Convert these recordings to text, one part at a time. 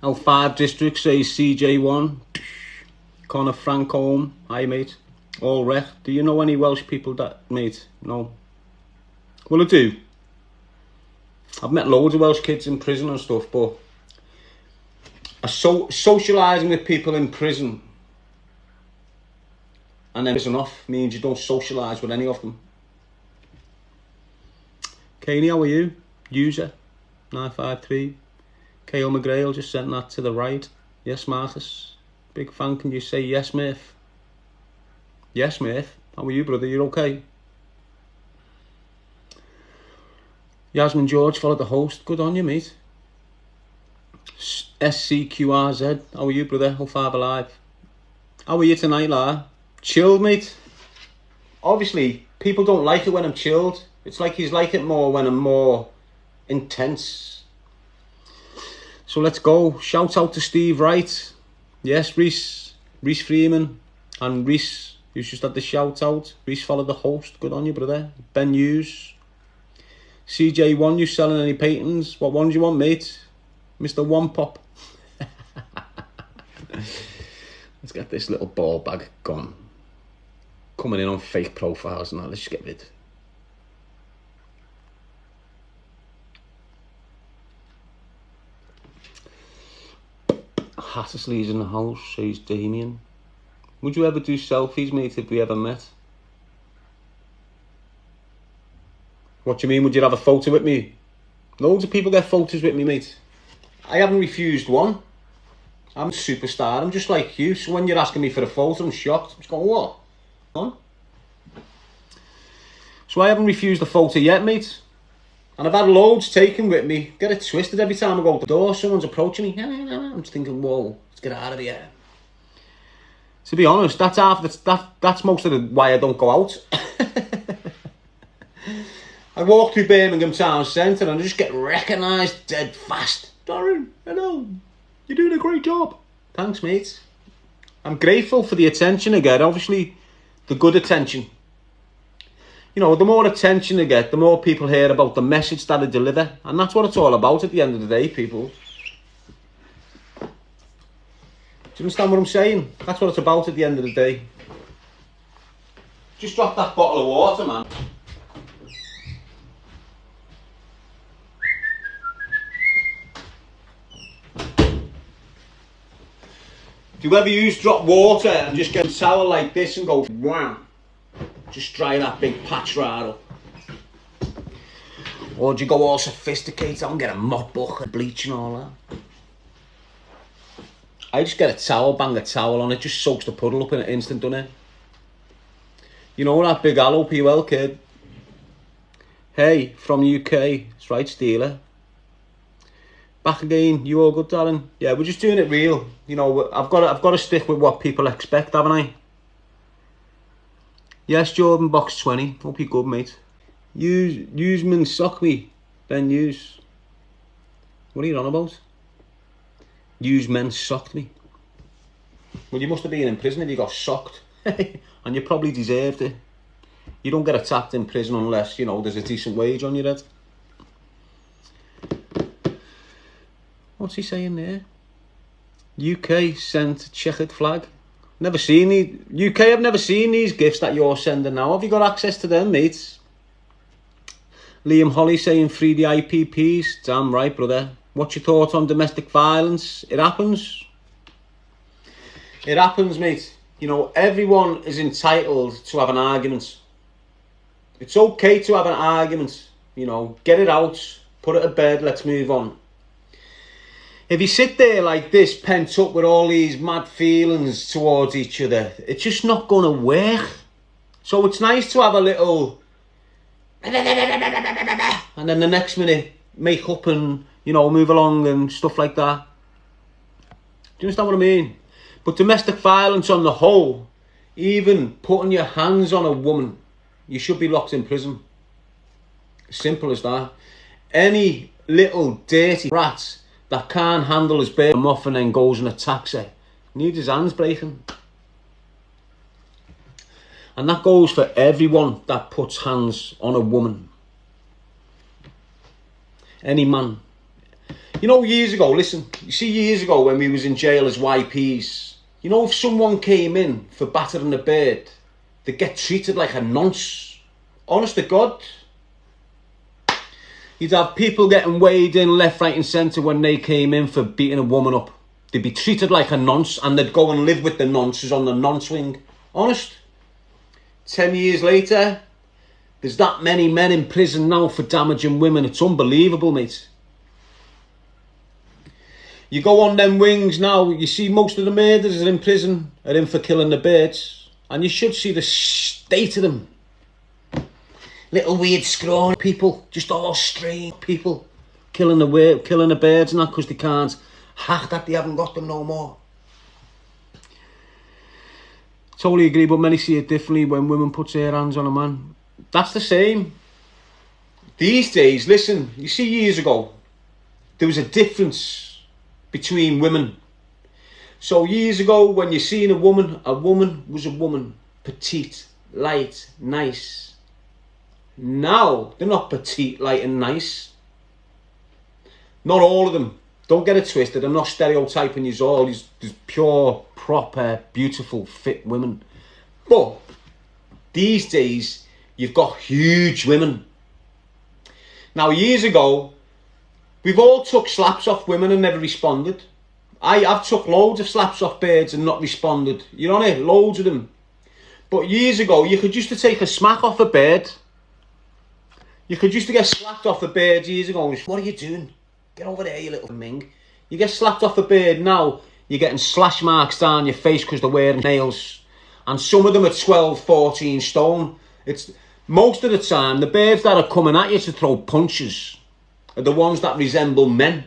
Our 5 districts say CJ1. Connor Francombe. Hi, mate. All wrecked. Do you know any Welsh people that, mate? No. Well, I do. I've met loads of Welsh kids in prison and stuff, but socialising with people in prison and then prison off means you don't socialise with any of them. Caney, how are you? User 953. Kale McGrail just sent that to the right. Yes, Marcus. Big fan. Can you say yes, mate? Yes, mate. How are you, brother? You okay? Yasmin George followed the host. Good on you, mate. SCQRZ. How are you, brother? How far alive? How are you tonight, Lara? Chilled, mate. Obviously, people don't like it when I'm chilled. It's like he's like it more when I'm more intense. So let's go. Shout out to Steve Wright. Yes, Reese Freeman. And Reese, who's just had the shout out. Reese followed the host. Good on you, brother. Ben Hughes. CJ1, you selling any paintings? What ones you want, mate? Mr. One Pop. Let's get this little ball bag gone. Coming in on fake profiles now. Let's just get rid. Hattersley's in the house, says Damien. Would you ever do selfies, mate, if we ever met? What do you mean, would you have a photo with me? Loads of people get photos with me, mate. I haven't refused one. I'm a superstar, I'm just like you. So when you're asking me for a photo, I'm shocked. I'm just going, what? On. So I haven't refused a photo yet, mate. And I've had loads taken with me. Get it twisted every time I go to the door. Someone's approaching me. I'm just thinking, whoa, let's get out of here. To be honest, that's most of why I don't go out. I walk through Birmingham town centre and I just get recognised dead fast. Darren, hello. You're doing a great job. Thanks, mate. I'm grateful for the attention I get. Obviously, the good attention. You know, the more attention I get, the more people hear about the message that I deliver. And that's what it's all about at the end of the day, people. Do you understand what I'm saying? That's what it's about at the end of the day. Just drop that bottle of water, man. Do you ever use drop water and just get a towel like this and go wham? Just dry that big patch right up. Or do you go all sophisticated and get a mop bucket, bleach and all that? I just get a towel, bang a towel on it, just soaks the puddle up in an instant, doesn't it? You know that big LOPL kid? Hey, from UK, it's right, Steeler. Back again, you all good, Darren? Yeah, we're just doing it real. You know, I've got to stick with what people expect, haven't I? Yes, Jordan, box 20. Hope you're good, mate. Use men sock me. Ben use. What are you on about? Use men socked me. Well, you must have been in prison if you got socked. And you probably deserved it. You don't get attacked in prison unless, you know, there's a decent wage on your head. What's he saying there? UK sent checkered flag. Never seen these. UK, I've never seen these gifts that you're sending now. Have you got access to them, mates? Liam Holly saying free the IPPs. Damn right, brother. What's your thoughts on domestic violence? It happens. It happens, mate. You know, everyone is entitled to have an argument. It's okay to have an argument. You know, get it out. Put it to bed. Let's move on. If you sit there like this, pent up with all these mad feelings towards each other, it's just not going to work. So it's nice to have a little... And then the next minute, make up and, you know, move along and stuff like that. Do you understand what I mean? But domestic violence on the whole, even putting your hands on a woman, you should be locked in prison. Simple as that. Any little dirty rat that can't handle his beer off and then goes and attacks her, needs his hands breaking. And that goes for everyone that puts hands on a woman. Any man. You You know, years ago, listen, you see, years ago when we was in jail as YPs, you know, if someone came in for battering a bird, they get treated like a nonce. Honest to God. You'd have people getting weighed in left, right and centre when they came in for beating a woman up. They'd be treated like a nonce and they'd go and live with the nonces on the nonce wing. Honest. 10 years later, there's that many men in prison now for damaging women. It's unbelievable, mate. You go on them wings now, you see most of the murderers in prison are in for killing the birds. And you should see the state of them. Little weird scrawny people, just all strange people, killing the birds and that because they can't hack that they haven't got them no more. Totally agree, but many see it differently when women put their hands on a man. That's the same. These days, listen, you see years ago, there was a difference between women. So years ago, when you seen a woman was a woman, petite, light, nice. Now, they're not petite, light and nice. Not all of them. Don't get it twisted. I'm not stereotyping you all. There's pure, proper, beautiful, fit women. But these days, you've got huge women. Now, years ago, we've all took slaps off women and never responded. I've took loads of slaps off birds and not responded. You're on it, loads of them. But years ago, you could used to take a smack off a bird. You could used to get slapped off a bird years ago. What are you doing? Get over there, you little ming. You get slapped off a bird now, you're getting slash marks down your face because they're wearing nails. And some of them are 12, 14 stone. It's most of the time, the birds that are coming at you to throw punches are the ones that resemble men.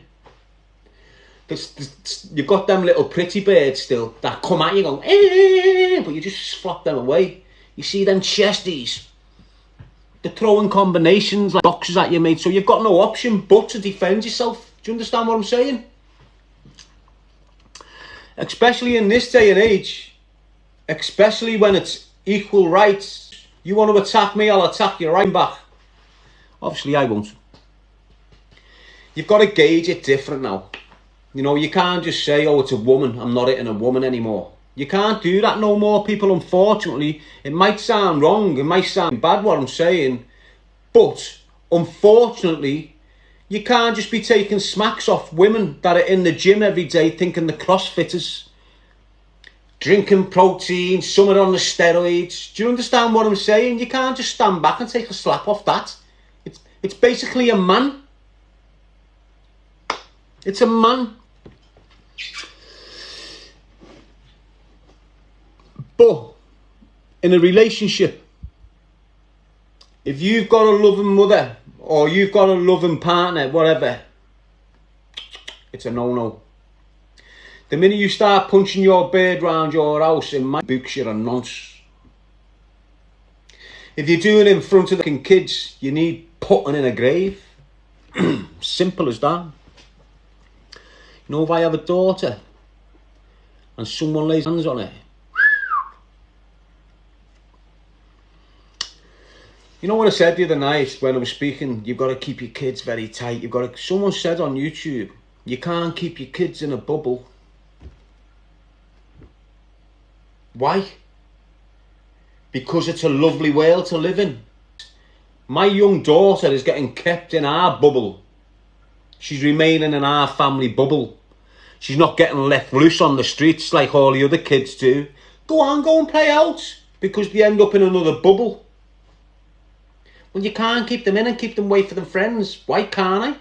You've got them little pretty birds still that come at you going, but you just flop them away. You see them chesties. They're throwing combinations like boxes at you, mate. So you've got no option but to defend yourself. Do you understand what I'm saying? Especially in this day and age. Especially when it's equal rights. You want to attack me, I'll attack you right back. Obviously, I won't. You've got to gauge it different now. You know, you can't just say, oh, it's a woman, I'm not hitting a woman anymore. You can't do that no more, people, unfortunately. It might sound wrong, it might sound bad what I'm saying, but unfortunately, you can't just be taking smacks off women that are in the gym every day thinking the CrossFitters, drinking protein, some are on the steroids. Do you understand what I'm saying? You can't just stand back and take a slap off that. It's basically a man. It's a man. But in a relationship, if you've got a loving mother or you've got a loving partner, whatever, it's a no-no. The minute you start punching your bird round your house in my books, you're a nonce. If you're doing it in front of the kids, you need putting in a grave. Simple as that. You know, if I have a daughter and someone lays hands on her, you know what I said the other night when I was speaking? You've got to keep your kids very tight. Someone said on YouTube, you can't keep your kids in a bubble. Why? Because it's a lovely world to live in. My young daughter is getting kept in our bubble. She's remaining in our family bubble. She's not getting left loose on the streets like all the other kids do. Go and play out, because they end up in another bubble. Well, you can't keep them in and keep them away from their friends. Why can't I?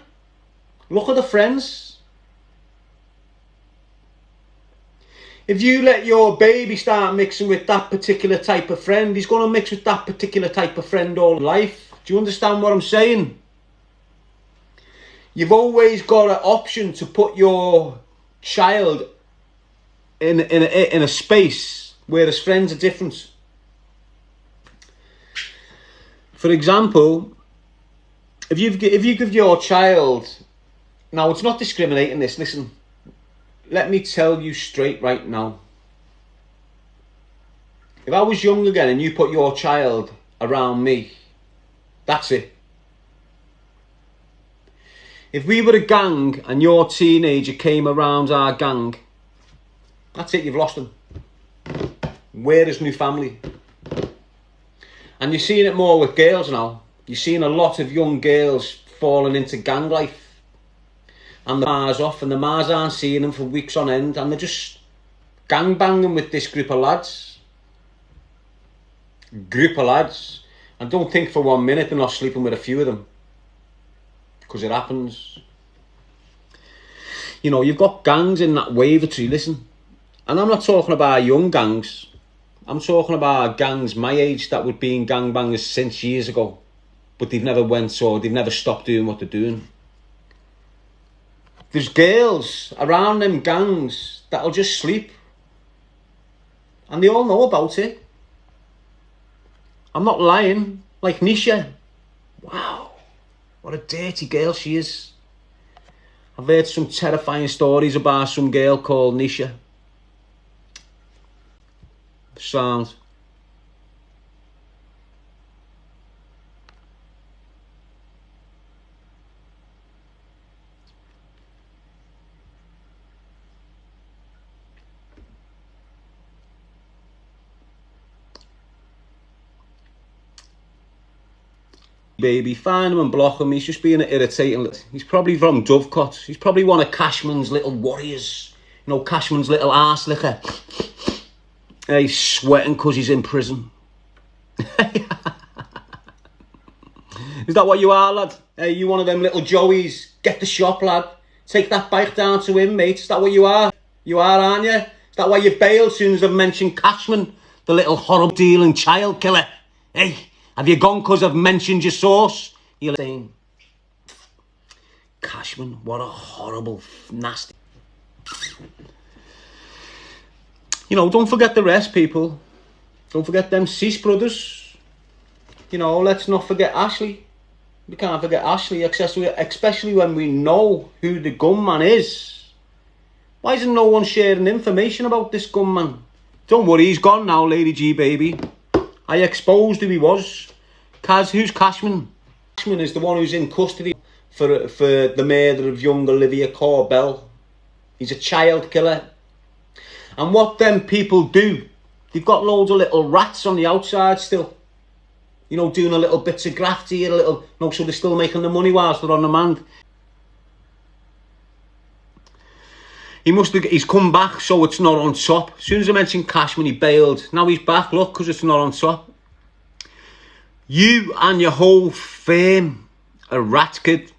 Look at the friends. If you let your baby start mixing with that particular type of friend, he's going to mix with that particular type of friend all life. Do you understand what I'm saying? You've always got an option to put your child in a space where his friends are different. For example, if you give your child, now it's not discriminating this, listen, let me tell you straight right now. If I was young again and you put your child around me, that's it. If we were a gang and your teenager came around our gang, that's it, you've lost them. Where is new family? And you're seeing it more with girls now. You're seeing a lot of young girls falling into gang life. And the Mars off, and the Mars aren't seeing them for weeks on end, and they're just gang banging with this group of lads. And don't think for 1 minute they're not sleeping with a few of them. Because it happens. You know, you've got gangs in that Wavertree, listen. And I'm not talking about young gangs. I'm talking about gangs my age that would be in gangbangers since years ago. But they've never went, or they've never stopped doing what they're doing. There's girls around them gangs that'll just sleep. And they all know about it. I'm not lying. Like Nisha. Wow. What a dirty girl she is. I've heard some terrifying stories about some girl called Nisha. Sound. Baby, find him and block him. He's just being an irritating. He's probably from Dovecot. He's probably one of Cashman's little warriors. You know, Cashman's little arse licker. He's sweating because he's in prison. Is that what you are, lad? Hey, you one of them little Joeys? Get the shop, lad. Take that bike down to him, mate. Is that what you are? You are, aren't you? Is that why you've bailed as soon as I've mentioned Cashman? The little horrible dealing child killer. Hey, have you gone because I've mentioned your source? You're saying, Cashman, what a horrible, nasty... You know, don't forget the rest, people. Don't forget them Cease brothers. You know, let's not forget Ashley. We can't forget Ashley, especially when we know who the gunman is. Why isn't no one sharing information about this gunman? Don't worry, he's gone now, Lady G, baby. I exposed who he was. Who's Cashman? Cashman is the one who's in custody for the murder of young Olivia Corbell. He's a child killer. And what them people do, they've got loads of little rats on the outside still. You know, doing a little bits of graft here, so they're still making the money whilst they're on demand. He's come back, so it's not on top. As soon as I mentioned Cashman, he bailed. Now he's back, look, because it's not on top. You and your whole firm are rat kid.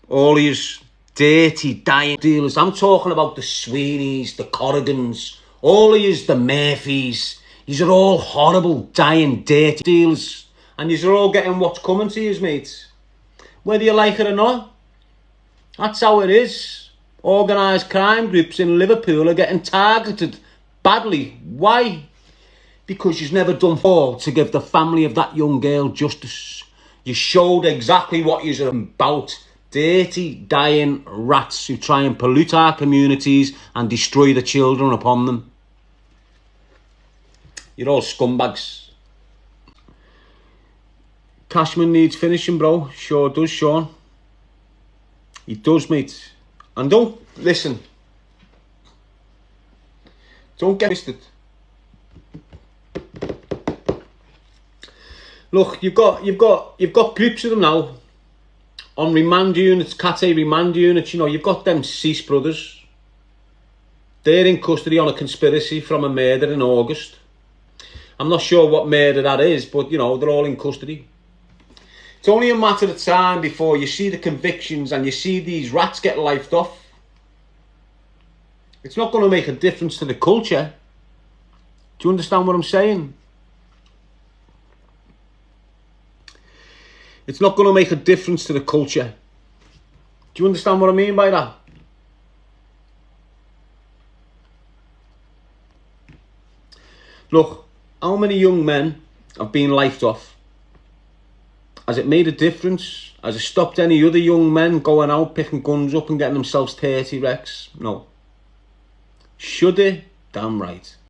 All these dirty, dying dealers. I'm talking about the Sweeneys, the Corrigans, all of yous, the Murphys. These are all horrible, dying, dirty dealers. And yous are all getting what's coming to yous, mates. Whether you like it or not. That's how it is. Organised crime groups in Liverpool are getting targeted badly. Why? Because you've never done all to give the family of that young girl justice. You showed exactly what you're about. Dirty, dying rats who try and pollute our communities and destroy the children upon them. You're all scumbags. Cashman needs finishing, bro. Sure does, Sean. He does, mate. And don't listen. Don't get twisted. Look, you've got groups of them now on remand units, Cat A remand units. You know, you've got them Cease brothers. They're in custody on a conspiracy from a murder in August. I'm not sure what murder that is, but you know, they're all in custody. It's only a matter of time before you see the convictions and you see these rats get lifed off. It's not going to make a difference to the culture. Do you understand what I'm saying? It's not going to make a difference to the culture. Do you understand what I mean by that? Look, how many young men have been lifed off? Has it made a difference? Has it stopped any other young men going out, picking guns up and getting themselves 30 wrecks? No. Should it? Damn right.